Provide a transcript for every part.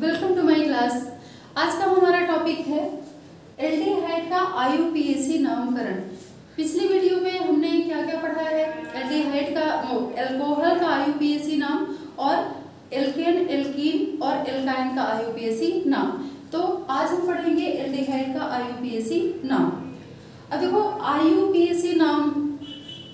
Welcome to my class. आज का हमारा टॉपिक है एल्डिहाइड का आईयूपीएसी नामकरण। पिछली वीडियो में हमने क्या क्या पढ़ा है, एल्डिहाइड का अल्कोहल का आईयूपीएसी नाम और एल्केन, एल्कीन और एल्काइन का आईयूपीएसी नाम। तो आज हम पढ़ेंगे एल्डिहाइड का आईयूपीएसी नाम। अब देखो आईयूपीएसी नाम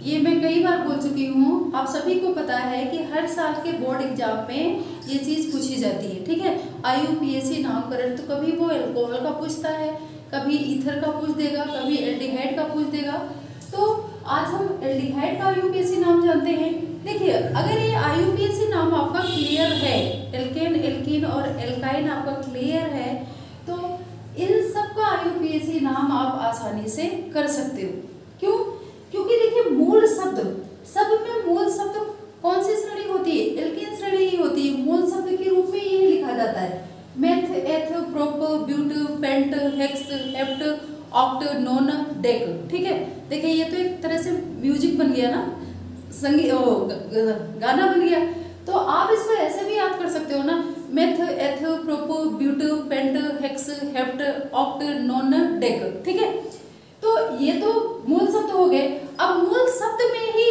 ये मैं कई बार बोल चुकी हूँ, आप सभी को पता है कि हर साल के बोर्ड एग्जाम में ये चीज़ पूछी जाती है। ठीक है, आईयूपीएसी नामकरण तो कभी वो अल्कोहल का पूछता है, कभी ईथर का पूछ देगा, कभी एल्डिहाइड का पूछ देगा। तो आज हम एल्डिहाइड का आईयूपीएसी नाम जानते हैं। देखिए, अगर ये आईयूपीएसी नाम आपका क्लियर है, एल्केन, एल्कीन और एल्काइन आपका क्लियर है, तो इन सब का आईयूपीएसी नाम आप आसानी से कर सकते हो। क्यों? क्योंकि देखिए मूल शब्द, सब में मूल शब्द कौन सी श्रेणी होती है? एल्केन श्रेणी ही होती है। मूल शब्द के रूप में ये लिखा जाता है meth, eth, prop, but, pent, hex, hept, oct, non, dec. ठीक है, देखिए ये तो एक तरह से म्यूजिक बन गया ना, गाना बन गया। तो आप इसको ऐसे भी याद कर सकते हो ना, meth, eth, prop, but, pent, hex, hept, oct, non, dec. ठीक है, तो ये तो मूल शब्द हो गए। अब मूल शब्द में ही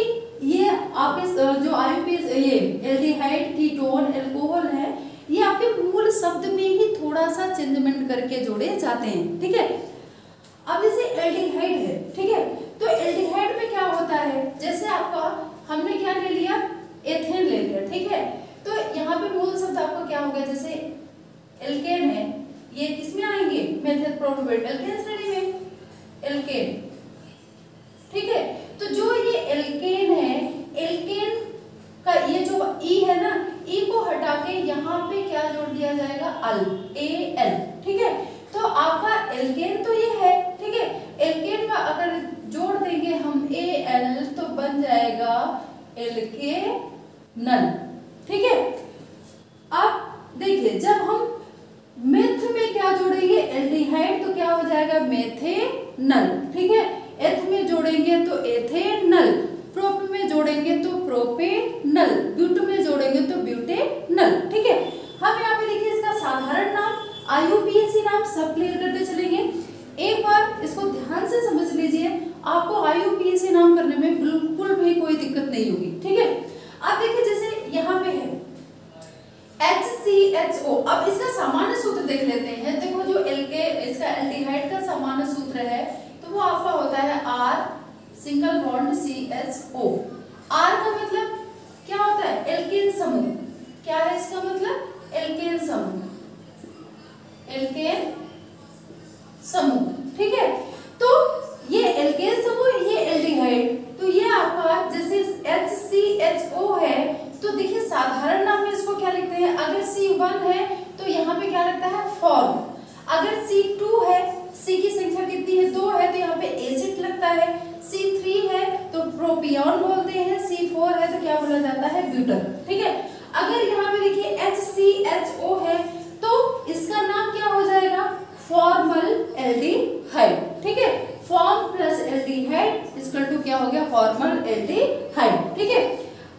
ये आपके जो आईयूपीएस, ये एल्डिहाइड, कीटोन, अल्कोहल है, ये आपके मूल शब्द में ही थोड़ा सा चेंजमेंट करके जोड़े जाते हैं। ठीक है, अब जैसे एल्डिहाइड है, ठीक है, तो एल्डिहाइड में क्या होता है, जैसे आपका हमने क्या ले लिया, एथेन ले लिया। ठीक है, तो यहाँ पे मूल शब्द आपका क्या हो गया, जैसे एल्केन है, ये किसमें आएंगे, मेथेन, प्रोपेट, एल्केन श्रेणी में एल्केन। ठीक है, तो जो ये एल्केन है, एल्केन का ये जो ई है ना, ई को हटा के यहाँ पे क्या जोड़ दिया जाएगा, अल, ए एल। ठीक है, तो आपका एल्केन तो ये है। ठीक है, एल्केन का अगर जोड़ देंगे हम ए एल तो बन जाएगा एल्केनल। ठीक है, अब देखिए जब हम मेथ में क्या जोड़ेंगे, एल्डिहाइड, तो क्या हो जाएगा, मेथेनल। ठीक है, एथ में जोड़ेंगे तो एथेनल, प्रोप में जोड़ेंगे तो प्रोपेनल, ब्यूट में जोड़ेंगे तो ब्यूटेनल। ठीक है, हम यहाँ पे देखिए इसका साधारण नाम, आईयूपीएसी नाम सब क्लियर करते चलेंगे। एक बार इसको ध्यान से समझ लीजिए, आपको आईयूपीएसी नाम करने में बिल्कुल भी कोई दिक्कत नहीं होगी। ठीक है, अब देखिए जैसे यहाँ पे है HCHO। अब इसका सामान्य सूत्र देख लेते हैं। देखो जो इसका एल्डिहाइड का सामान्य सूत्र है तो वो आपका होता है R single bond CHO। R का मतलब क्या होता है, एल्केन समूह। क्या है इसका मतलब, एल्केन समूह, एल्केन समूह। ठीक है, तो ये एल्केन समूह, ये एल्डिहाइड, तो ये आपका जैसे HCHO है, तो देखिए साधारण नाम में इसको क्या लिखते हैं, अगर C1 है तो यहाँ पे क्या लगता है, फॉर्म। अगर C2 है, C की संख्या कितनी है, 2 है, तो यहाँ पे एसिड लगता है। C3 है तो प्रोपियन बोलते हैं। C4 है तो क्या बोला जाता है, ब्यूटर। ठीक है, अगर यहाँ पे देखिए HCHO है तो इसका नाम क्या हो जाएगा, फॉर्मल एल्डिहाइड। ठीक है, form plus aldehyde equal to क्या हो गया, फॉर्मल एल्डिहाइड। ठीक है,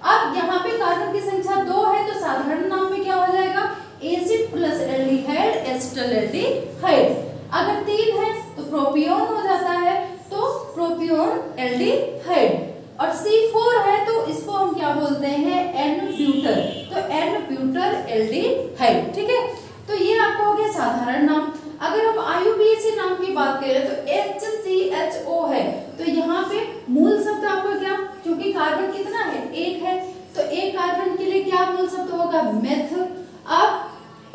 अब यहाँ पे कार्बन की संख्या 2 है तो साधारण नाम में क्या हो जाएगा, acid plus aldehyde, acetaldehyde. अगर 3 है तो प्रोपियोन हो जाता है, तो प्रोपियोन एल्डिहाइड। और C4 है तो इसको हम क्या बोलते हैं, एन ब्यूटर, तो एन ब्यूटर एल्डिहाइड। ठीक है, तो ये आपका हो गया साधारण नाम। अगर हम आईयूपीएसी नाम की बात करें तो HCHO है, तो यहाँ पे मूल शब्द आपको क्या, क्योंकि कार्बन कितना है, 1 है, तो एक कार्बन के लिए क्या मूल शब्द होगा, मेथ। अब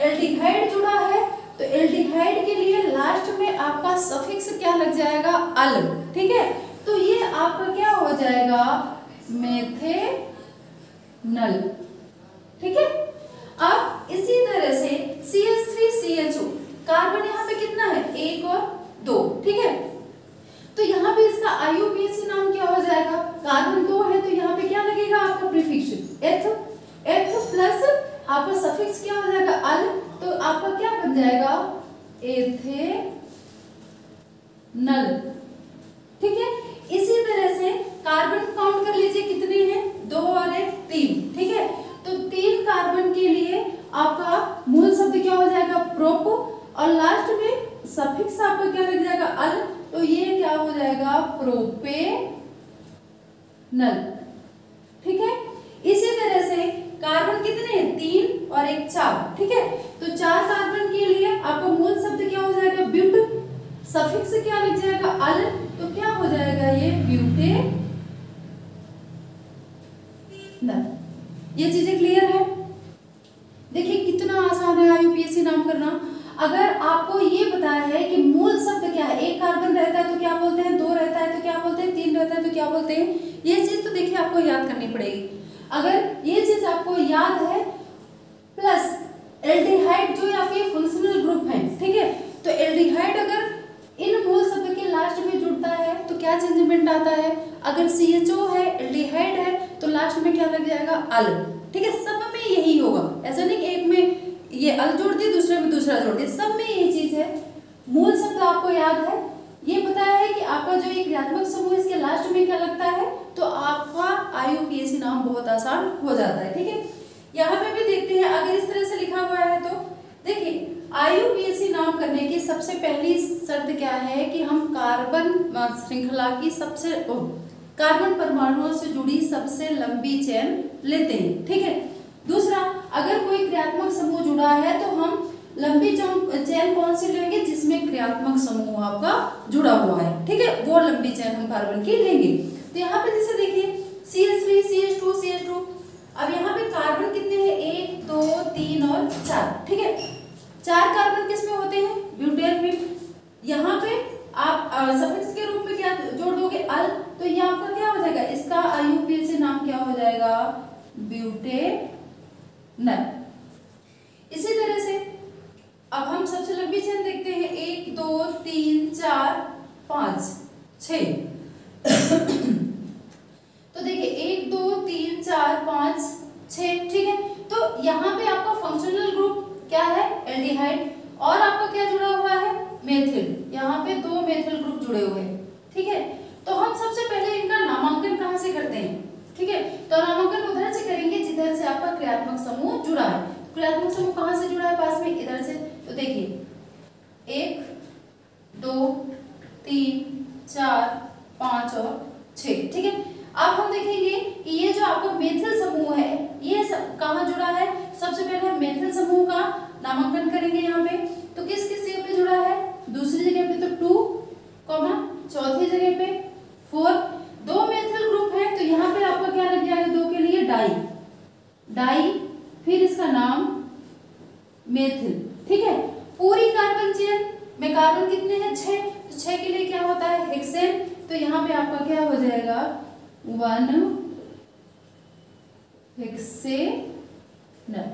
एल्डिहाइड जुड़ा है तो एल्डिहाइड के लिए लास्ट में आपका सफिक्स क्या लग जाएगा, अल। ठीक है, तो ये आपका क्या हो जाएगा, मेथेनल। ठीक है, अब इसी तरह से CH3CHO, कार्बन यहाँ पे कितना है, 1 और 2। ठीक है, तो यहाँ पे इसका आईयूपीएसी नाम क्या हो जाएगा, कार्बन 2 है तो यहाँ पे क्या लगेगा आपका प्रीफिक्स एथ, एथ प्लस आपका सफिक्स क्या हो जाएगा, अल, तो आपका क्या बन जाएगा, एथेनल। ठीक है, इसी तरह से कार्बन काउंट कर लीजिए कितने हैं, 2 और 1 3। ठीक है, तो 3 कार्बन के लिए आपका मूल शब्द क्या हो जाएगा, प्रोपेनल। ठीक है, इसी तरह से कार्बन कितने हैं, 3 और एक 4। ठीक है, तो 4 कार्बन के लिए आपका मूल शब्द क्या हो जाएगा, ब्यूट, सफिक्स क्या लग जाएगा, अल, तो क्या हो जाएगा ये ब्यूटेनल। ये चीजें क्लियर है। देखिए कितना आसान है IUPAC नाम करना। अगर आपको ये पता है कि मूल शब्द क्या है, एक कार्बन रहता है तो क्या बोलते हैं, 2 रहता है तो क्या बोलते हैं, 3 रहता है तो क्या बोलते हैं, ये चीज तो देखिए आपको याद करनी पड़ेगी। अगर ये चीज आपको याद है, प्लस एल्डिहाइड जो आपके फंक्शनल ग्रुप है, ठीक है, तो एल्डिहाइड अगर इन मूल शब्द के लास्ट में जुड़ता है तो क्या चेंजमेंट आता है, अगर CHO है, एल्डिहाइड है, तो लास्ट में क्या लग जाएगा, अल। ठीक है, सब में यही होगा, ऐसा नहीं कि एक में ये अल जोड़ दिया, दूसरे में दूसरा जोड़ दिया, सब में यही चीज है। मूल शब्द आपको याद है, ये पता है कि आपका जो एक क्रियात्मक समूह इसके लास्ट में क्या लगता है, तो आपका IUPAC नाम बहुत आसान हो जाता है। ठीक है, यहाँ पे भी देखते हैं, अगर इस तरह से लिखा हुआ है तो देखिए IUPAC नाम करने की सबसे पहली शर्त क्या है कि हम कार्बन श्रृंखला की कार्बन परमाणुओं से जुड़ी सबसे लंबी चेन लेते हैं। ठीक है, दूसरा, अगर कोई क्रियात्मक समूह जुड़ा है तो हम लंबी चेन कौन सी लेंगे, जिसमें क्रियात्मक समूह आपका जुड़ा हुआ है। ठीक है, वो लंबी चेन हम कार्बन की लेंगे। तो यहाँ पे जैसे देखिए CH3 CH2 CH2, अब यहाँ पे कार्बन कितने हैं, 1 2 3 और 4। ठीक है, 4 कार्बन किस में होते हैं, ब्यूटेन में। यहाँ पे आप सफिक्स के रूप में क्या जोड़ दोगे, अल, तो ये आपका क्या हो जाएगा, इसका IUPAC नाम क्या हो जाएगा, ब्यूटेनल। इसी तरह से अब हम सबसे लंबी चेन देखते हैं, 1 2 3 4 5 6। तो देखिए 1 2 3 4 5 6। ठीक है, तो यहाँ पे आपका फंक्शनल ग्रुप क्या है, एल्डिहाइड, और आपका क्या जुड़ा हुआ है, मेथिल। यहाँ पे 2 मेथिल ग्रुप जुड़े हुए हैं। ठीक है, तो हम सबसे पहले इनका नामांकन कहाँ से करते हैं। ठीक है, तो नामांकन उधर से करेंगे जिधर से आपका क्रियात्मक समूह जुड़ा है। क्रियात्मक समूह कहाँ से जुड़ा है, पास में, इधर से। तो देखिए 1 2 3 4 5 और 6। ठीक है, अब हम देखेंगे कि ये जो आपका मेथिल समूह है ये कहाँ जुड़ा है। सबसे पहले हम मेथिल समूह का नामांकन करेंगे। यहाँ पे तो किस किस जगह पे जुड़ा है, दूसरी जगह पे तो 2, चौथी जगह पे 4। 2 मेथिल ग्रुप है तो यहाँ पे आपका क्या लग जाएगा, 2 के लिए डाई, फिर इसका नाम मेथिल। ठीक है, पूरी कार्बन चेन में कार्बन कितने हैं, 6, तो 6 के लिए क्या होता है, हेक्सेन। तो यहाँ पे आपका क्या हो जाएगा, 1 हेक्सेनल।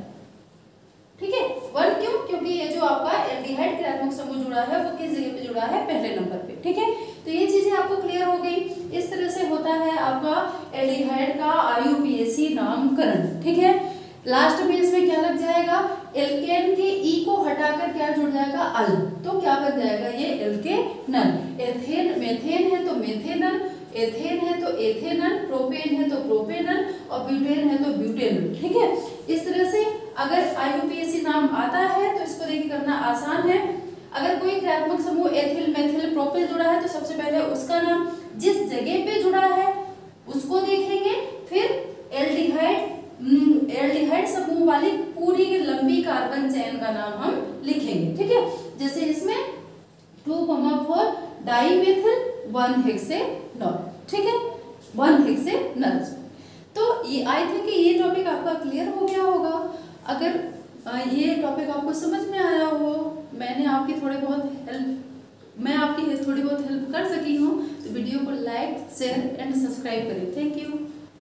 ठीक है, 1 क्यों, क्योंकि ये जो आपका एल्डिहाइड क्रियात्मक समूह जुड़ा है वो किस जगह पे जुड़ा है, पहले नंबर पे। ठीक है, तो ये चीजें आपको क्लियर हो गई। इस तरह से होता है आपका एल्डिहाइड का IUPAC नामकरण। ठीक है, लास्ट में इसमें क्या लग जाएगा, एल्केन के ई को हटाकर क्या जुड़ जाएगा, अल, तो क्या बन जाएगा ये एल्केनल। एथेन मेथेन है तो मेथेनल, एथेन है तो एथेनल, प्रोपेन है तो प्रोपेनल और ब्यूटेन है तो ब्यूटेनल। ठीक है, इस तरह से अगर IUPAC नाम आता है तो इसको देखिए करना आसान है। अगर कोई क्रियात्मक समूह एथिल मेथिल प्रोपेन जुड़ा है तो सबसे पहले उसका नाम, जिस जगह पे जुड़ा है उसको देखेंगे, फिर एल्डिहाइड समूह वाली पूरी लंबी कार्बन चेन का नाम हम लिखेंगे। ठीक है, जैसे इसमें 2, 4 डाईमेथिल 1 हेक्सेनॉल। ठीक है, 1 हेक्सेनल। तो ये आई थिंक ये टॉपिक आपका क्लियर हो गया होगा। अगर ये टॉपिक आपको समझ में आया हो, मैं आपकी थोड़ी बहुत हेल्प कर सकी हूँ, तो वीडियो को लाइक शेयर एंड सब्सक्राइब करें। Thank you.